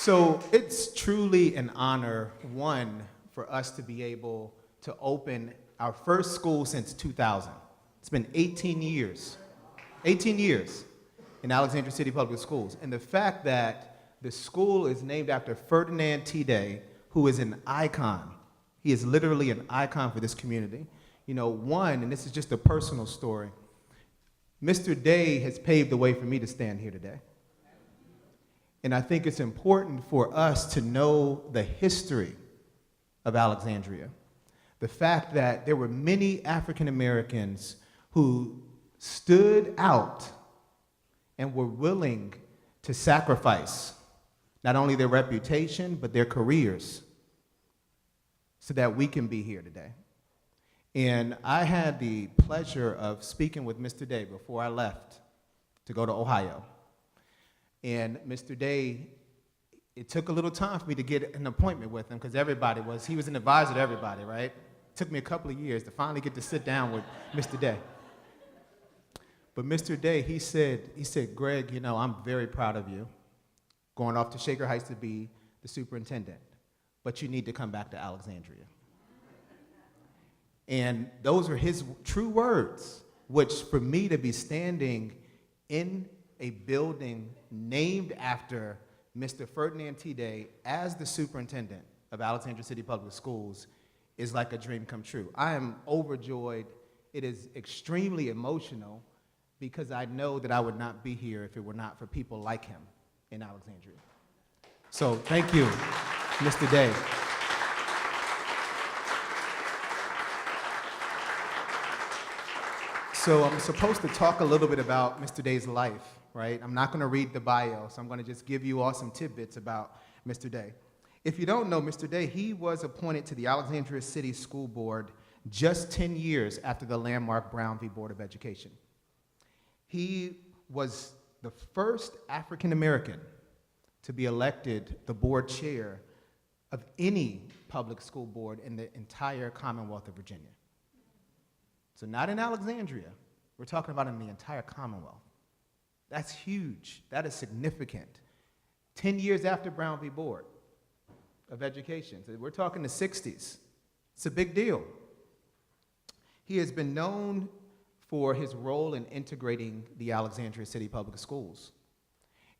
So it's truly an honor, one, for us to be able to open our first school since 2000. It's been 18 years in Alexandria City Public Schools. And the fact that the school is named after Ferdinand T. Day, who is an icon. He is literally an icon for this community. You know, one, and this is just a personal story, Mr. Day has paved the way for me to stand here today. And I think it's important for us to know the history of Alexandria. The fact that there were many African Americans who stood out and were willing to sacrifice not only their reputation, but their careers so that we can be here today. And I had the pleasure of speaking with Mr. Day before I left to go to Ohio. And Mr. Day, it took a little time for me to get an appointment with him because he was an advisor to everybody, right? It took me a couple of years to finally get to sit down with Mr. Day. But Mr. Day, he said, Greg, you know, I'm very proud of you going off to Shaker Heights to be the superintendent, but you need to come back to Alexandria. And those are his true words, which for me to be standing in a building named after Mr. Ferdinand T. Day as the superintendent of Alexandria City Public Schools is like a dream come true. I am overjoyed. It is extremely emotional because I know that I would not be here if it were not for people like him in Alexandria. So thank you, Mr. Day. So I'm supposed to talk a little bit about Mr. Day's life, right? I'm not going to read the bio, so I'm going to just give you all some tidbits about Mr. Day. If you don't know Mr. Day, he was appointed to the Alexandria City School Board just 10 years after the landmark Brown v. Board of Education. He was the first African American to be elected the board chair of any public school board in the entire Commonwealth of Virginia. So not in Alexandria, we're talking about in the entire Commonwealth. That's huge, that is significant. 10 years after Brown v. Board of Education, so we're talking the 60s. It's a big deal. He has been known for his role in integrating the Alexandria City Public Schools.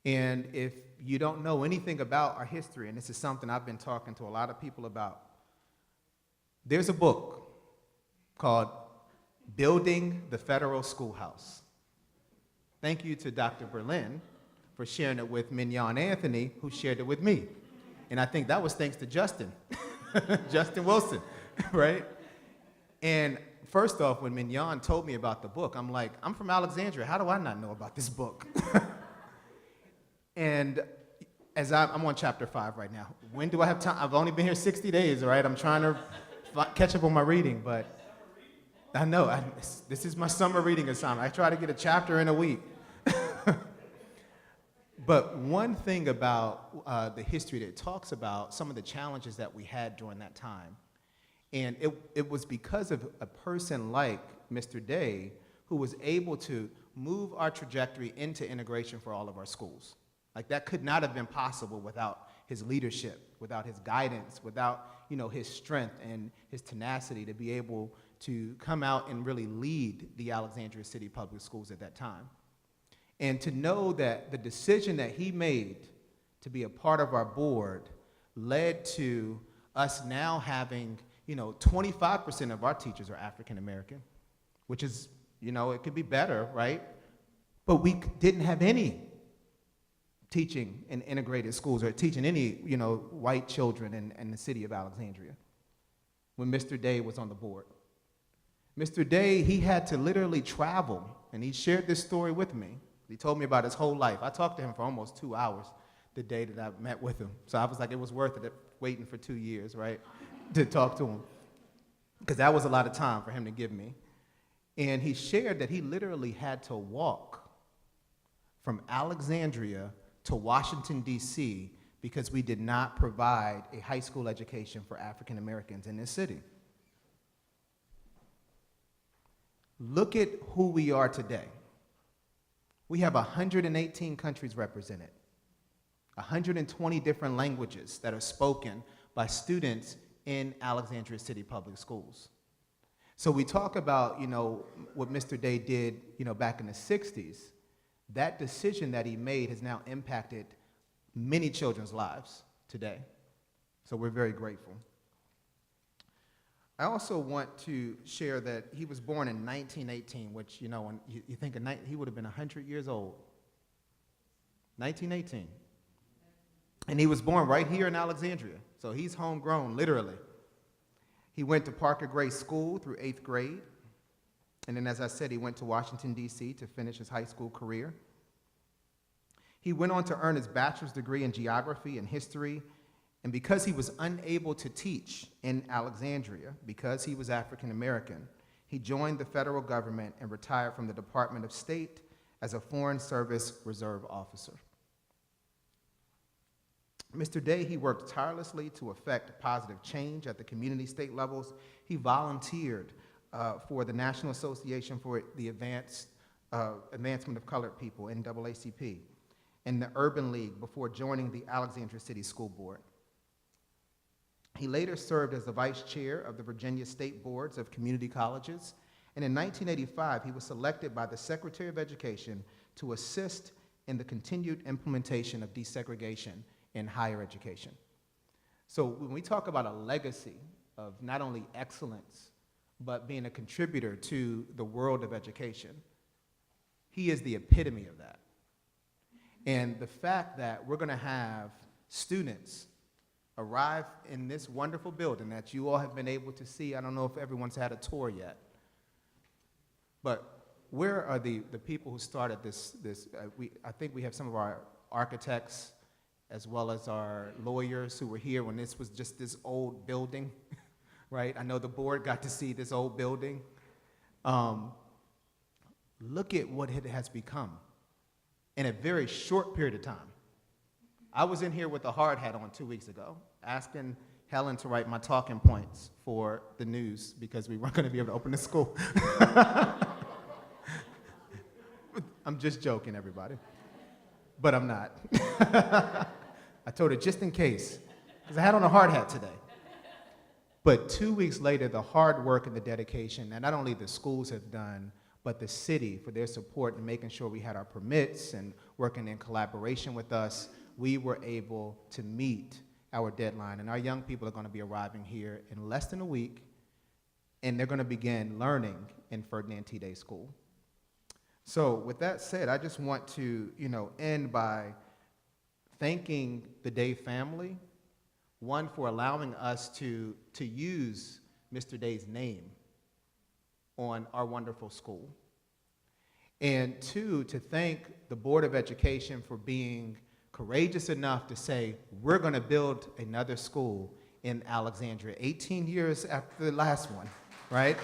And if you don't know anything about our history, and this is something I've been talking to a lot of people about, there's a book called Building the Federal Schoolhouse. Thank you to Dr. Berlin for sharing it with Mignon Anthony, who shared it with me. And I think that was thanks to Justin, Justin Wilson, right? And first off, when Mignon told me about the book, I'm like, I'm from Alexandria. How do I not know about this book? And as I'm on chapter 5 right now. When do I have time? I've only been here 60 days, all right? I'm trying to catch up on my reading, but I know, this is my summer reading assignment. I try to get a chapter in a week. But one thing about the history that it talks about some of the challenges that we had during that time. And it was because of a person like Mr. Day who was able to move our trajectory into integration for all of our schools. Like that could not have been possible without his leadership, without his guidance, without, you know, his strength and his tenacity to be able to come out and really lead the Alexandria City Public Schools at that time. And to know that the decision that he made to be a part of our board led to us now having, you know, 25% of our teachers are African American, which is, you know, it could be better, right? But we didn't have any teaching in integrated schools or teaching any, you know, white children in the city of Alexandria when Mr. Day was on the board. Mr. Day, he had to literally travel, and he shared this story with me. He told me about his whole life. I talked to him for almost 2 hours the day that I met with him. So I was like, it was worth it waiting for 2 years, right, to talk to him, because that was a lot of time for him to give me. And he shared that he literally had to walk from Alexandria to Washington, D.C., because we did not provide a high school education for African Americans in this city. Look at who we are today. We have 118 countries represented. 120 different languages that are spoken by students in Alexandria City Public Schools. So we talk about, what Mr. Day did, back in the 60s. That decision that he made has now impacted many children's lives today. So we're very grateful. I also want to share that he was born in 1918, which, when you think he would have been 100 years old. 1918. And he was born right here in Alexandria. So he's homegrown, literally. He went to Parker Gray School through 8th grade. And then, as I said, he went to Washington, D.C. to finish his high school career. He went on to earn his bachelor's degree in geography and history. And because he was unable to teach in Alexandria, because he was African American, he joined the federal government and retired from the Department of State as a Foreign Service Reserve officer. Mr. Day, he worked tirelessly to effect positive change at the community state levels. He volunteered for the National Association for the Advancement of Colored People, NAACP, and the Urban League before joining the Alexandria City School Board. He later served as the vice chair of the Virginia State Boards of Community Colleges, and in 1985, he was selected by the Secretary of Education to assist in the continued implementation of desegregation in higher education. So when we talk about a legacy of not only excellence, but being a contributor to the world of education, he is the epitome of that. And the fact that we're gonna have students arrive in this wonderful building that you all have been able to see, I don't know if everyone's had a tour yet, but where are the people who started this? I think we have some of our architects as well as our lawyers who were here when this was just this old building, right? I know the board got to see this old building. Look at what it has become in a very short period of time. I was in here with a hard hat on 2 weeks ago, asking Helen to write my talking points for the news because we weren't going to be able to open the school. I'm just joking, everybody. But I'm not. I told her just in case, because I had on a hard hat today. But 2 weeks later, the hard work and the dedication that not only the schools have done, but the city for their support and making sure we had our permits and working in collaboration with us, we were able to meet our deadline. And our young people are going to be arriving here in less than a week, and they're going to begin learning in Ferdinand T. Day School. So with that said, I just want to end by thanking the Day family, one, for allowing us to use Mr. Day's name on our wonderful school, and two, to thank the Board of Education for being courageous enough to say, we're going to build another school in Alexandria, 18 years after the last one, right?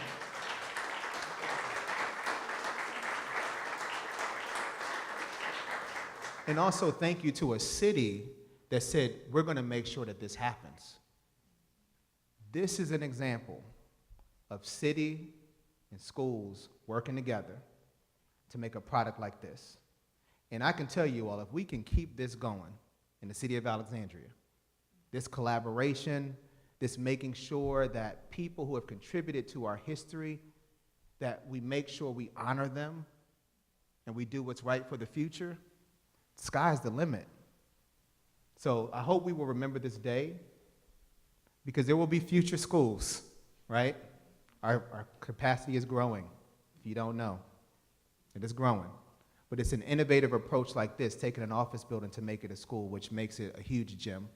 And also thank you to a city that said, we're going to make sure that this happens. This is an example of city and schools working together to make a product like this. And I can tell you all, if we can keep this going in the city of Alexandria, this collaboration, this making sure that people who have contributed to our history, that we make sure we honor them and we do what's right for the future, sky's the limit. So I hope we will remember this day, because there will be future schools, right? Our capacity is growing, if you don't know. It is growing. But it's an innovative approach like this, taking an office building to make it a school, which makes it a huge gem.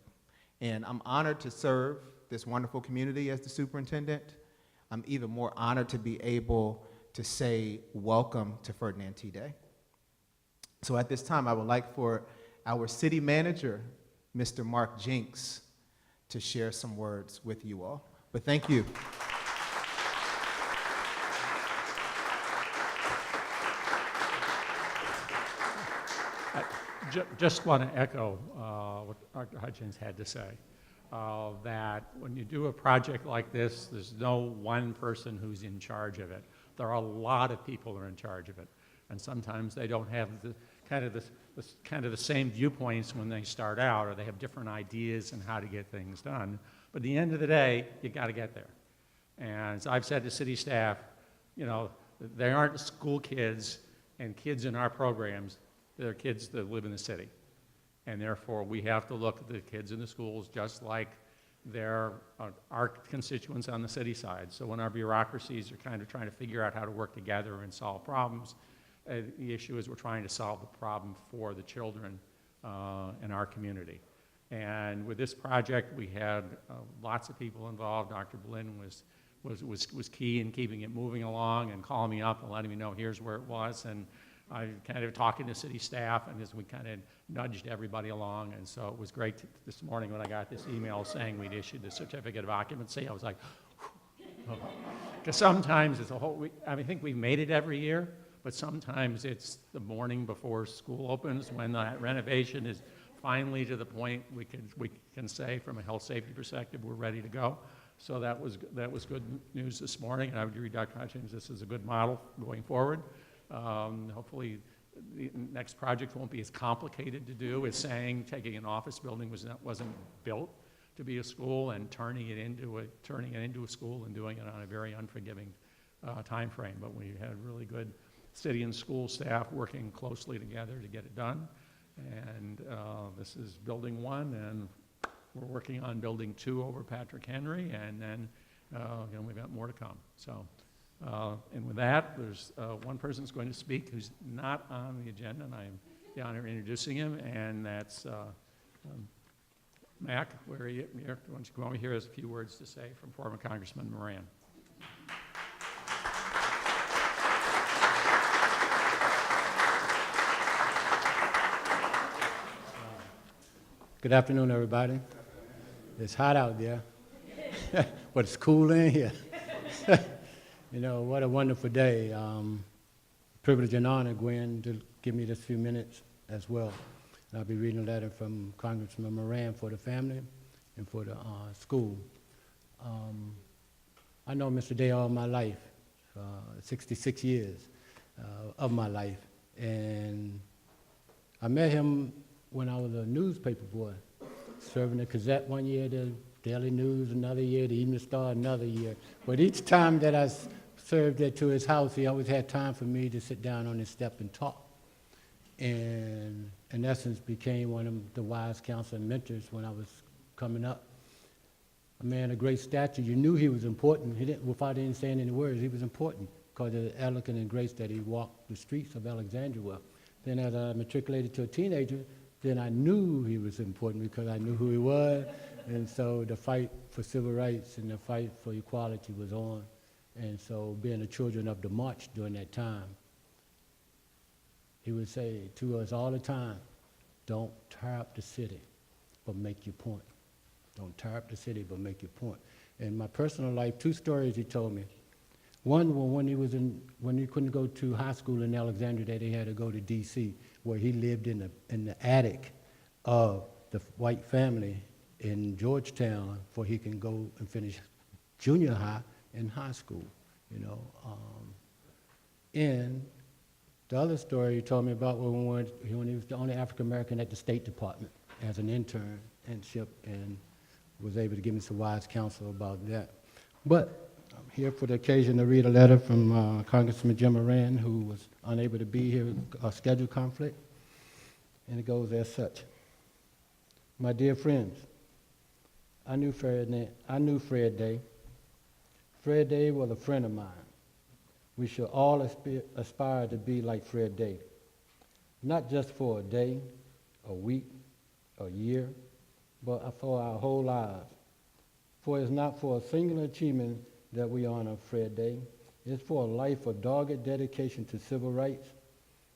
And I'm honored to serve this wonderful community as the superintendent. I'm even more honored to be able to say welcome to Ferdinand T. Day. So at this time, I would like for our city manager, Mr. Mark Jinks, to share some words with you all. But thank you. Just want to echo what Dr. Hudgens had to say, that when you do a project like this, there's no one person who's in charge of it. There are a lot of people who are in charge of it. And sometimes they don't have the kind of the same viewpoints when they start out, or they have different ideas on how to get things done. But at the end of the day, you got to get there. And as I've said to city staff, you know, they aren't school kids and kids in our programs. They're kids that live in the city. And therefore, we have to look at the kids in the schools just like they're our constituents on the city side. So when our bureaucracies are kind of trying to figure out how to work together and solve problems, the issue is we're trying to solve the problem for the children in our community. And with this project, we had lots of people involved. Dr. Blinn was key in keeping it moving along and calling me up and letting me know here's where it was. And I kind of talking to city staff, and as we kind of nudged everybody along. And so it was great this morning when I got this email saying we'd issued the certificate of occupancy. I was like, because sometimes it's a whole, I think we've made it every year, but sometimes it's the morning before school opens when that renovation is finally to the point we can say from a health safety perspective we're ready to go. So that was good news this morning, and I would agree, Dr. Hutchins, this is a good model going forward. Hopefully the next project won't be as complicated to do as saying taking an office building wasn't built to be a school and turning it into a school and doing it on a very unforgiving time frame. But we had really good city and school staff working closely together to get it done. And this is building 1, and we're working on building 2 over Patrick Henry, and then we've got more to come. So, and with that, there's one person who's going to speak who's not on the agenda, and I am the honor of introducing him, and that's Mac. Where are you? Why don't you come over here? Has a few words to say from former Congressman Moran. Good afternoon, everybody. It's hot out there, but it's cool in here. You know, what a wonderful day. Privilege and honor, Gwen, to give me this few minutes as well. And I'll be reading a letter from Congressman Moran for the family and for the school. I know Mr. Day all my life, 66 years of my life. And I met him when I was a newspaper boy, serving the Gazette one year, the Daily News another year, the Evening Star another year. But each time that I served there to his house, he always had time for me to sit down on his step and talk. And in essence, became one of the wise counsel and mentors when I was coming up. A man of great stature. You knew he was important. He didn't, without even saying any words, he was important because of the elegance and grace that he walked the streets of Alexandria with. Then as I matriculated to a teenager, then I knew he was important because I knew who he was. And so the fight for civil rights and the fight for equality was on. And so being the children of the march during that time, he would say to us all the time, don't tear up the city, but make your point. Don't tear up the city, but make your point. In my personal life, 2 stories he told me. One was when he couldn't go to high school in Alexandria, that he had to go to D.C., where he lived in the attic of the white family in Georgetown, before he can go and finish junior high and high school. You know, and the other story he told me about when he was the only African American at the State Department as an internship, and was able to give me some wise counsel about that. But I'm here for the occasion to read a letter from Congressman Jim Moran, who was unable to be here, a schedule conflict, and it goes as such. My dear friends, I knew Fred Day. Fred Day was a friend of mine. We should all aspire to be like Fred Day, not just for a day, a week, a year, but for our whole lives. For it's not for a singular achievement that we honor Fred Day. It's for a life of dogged dedication to civil rights,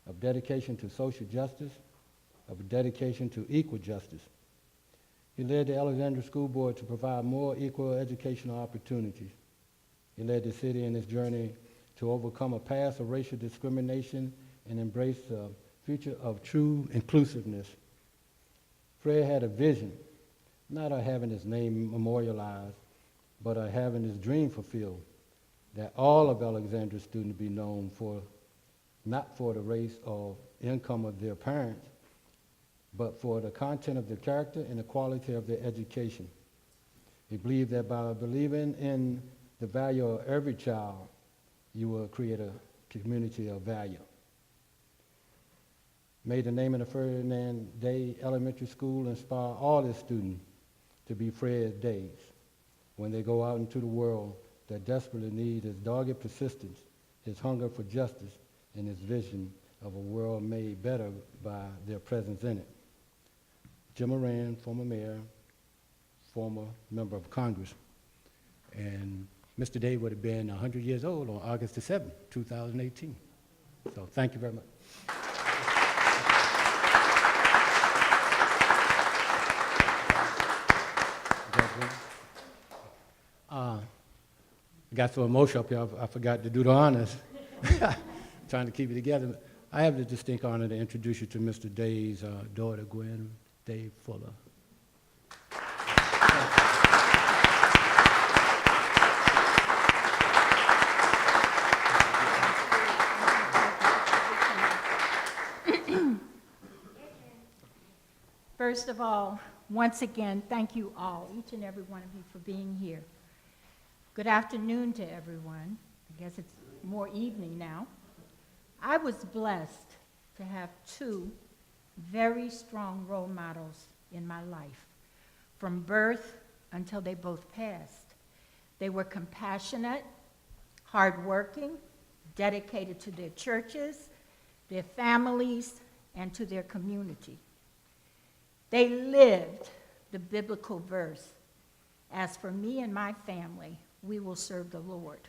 of dedication to social justice, of dedication to equal justice. He led the Alexandria School Board to provide more equal educational opportunities. He led the city in its journey to overcome a past of racial discrimination and embrace a future of true inclusiveness. Fred had a vision, not of having his name memorialized, but of having his dream fulfilled, that all of Alexandria students be known for not for the race or income of their parents, but for the content of their character and the quality of their education. We believe that by believing in the value of every child, you will create a community of value. May the name of the Ferdinand Day Elementary School inspire all its students to be Fred Days when they go out into the world that desperately needs his dogged persistence, his hunger for justice, and his vision of a world made better by their presence in it. Jim Moran, former mayor, former member of Congress. And Mr. Day would have been 100 years old on August the 7th, 2018. So thank you very much. I got so emotional up here, I forgot to do the honors. Trying to keep it together. I have the distinct honor to introduce you to Mr. Day's daughter, Gwen Day Fuller. First of all, once again, thank you all, each and every one of you, for being here. Good afternoon to everyone. I guess it's more evening now. I was blessed to have two very strong role models in my life, from birth until they both passed. They were compassionate, hardworking, dedicated to their churches, their families, and to their community. They lived the biblical verse, "As for me and my family, we will serve the Lord."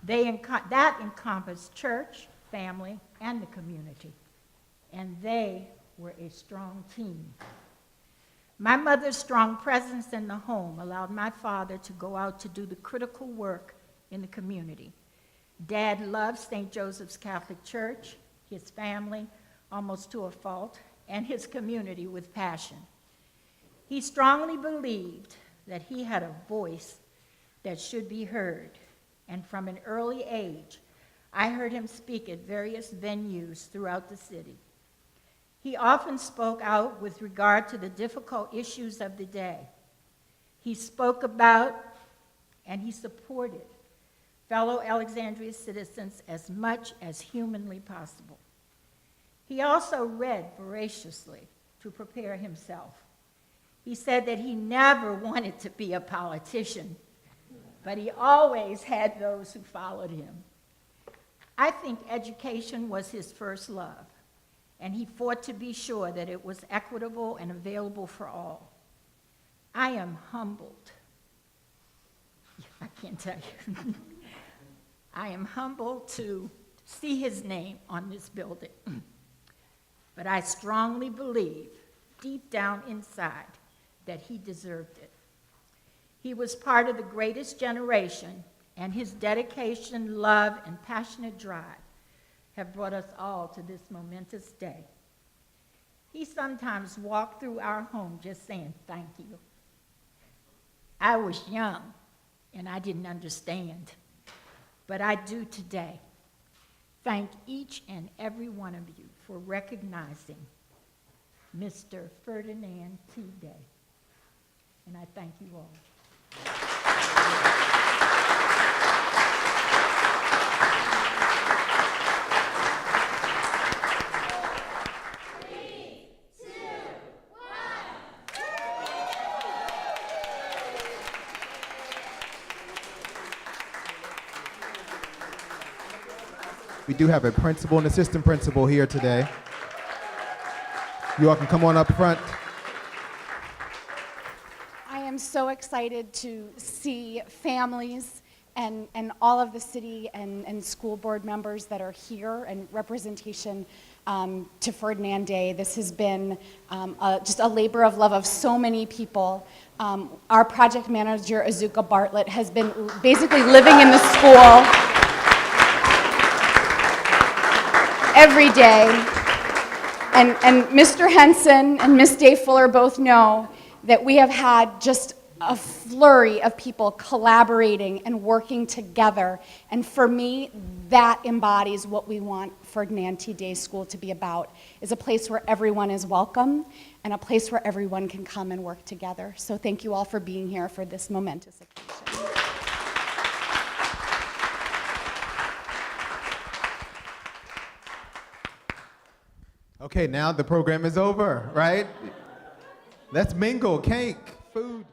That encompassed church, family, and the community. And they were a strong team. My mother's strong presence in the home allowed my father to go out to do the critical work in the community. Dad loved St. Joseph's Catholic Church, his family, almost to a fault, and his community with passion. He strongly believed that he had a voice that should be heard, and from an early age, I heard him speak at various venues throughout the city. He often spoke out with regard to the difficult issues of the day. He spoke about and he supported fellow Alexandria citizens as much as humanly possible. He also read voraciously to prepare himself. He said that he never wanted to be a politician, but he always had those who followed him. I think education was his first love, and he fought to be sure that it was equitable and available for all. I am humbled. I can't tell you. I am humbled to see his name on this building. But I strongly believe, deep down inside, that he deserved it. He was part of the greatest generation, and his dedication, love, and passionate drive have brought us all to this momentous day. He sometimes walked through our home just saying, "Thank you." I was young, and I didn't understand, but I do today. Thank each and every one of you for recognizing Mr. Ferdinand T. Day, and I thank you all. We do have a principal and assistant principal here today. You all can come on up front. I am so excited to see families and all of the city and school board members that are here and representation to Ferdinand Day. This has been just a labor of love of so many people. Our project manager, Azuka Bartlett, has been basically living in the school every day. And Mr. Henson and Miss Day Fuller both know that we have had just a flurry of people collaborating and working together. And for me, that embodies what we want Ferdinand T. Day School to be about, is a place where everyone is welcome and a place where everyone can come and work together. So thank you all for being here for this momentous occasion. Okay, now the program is over, right? Let's mingle, cake, food.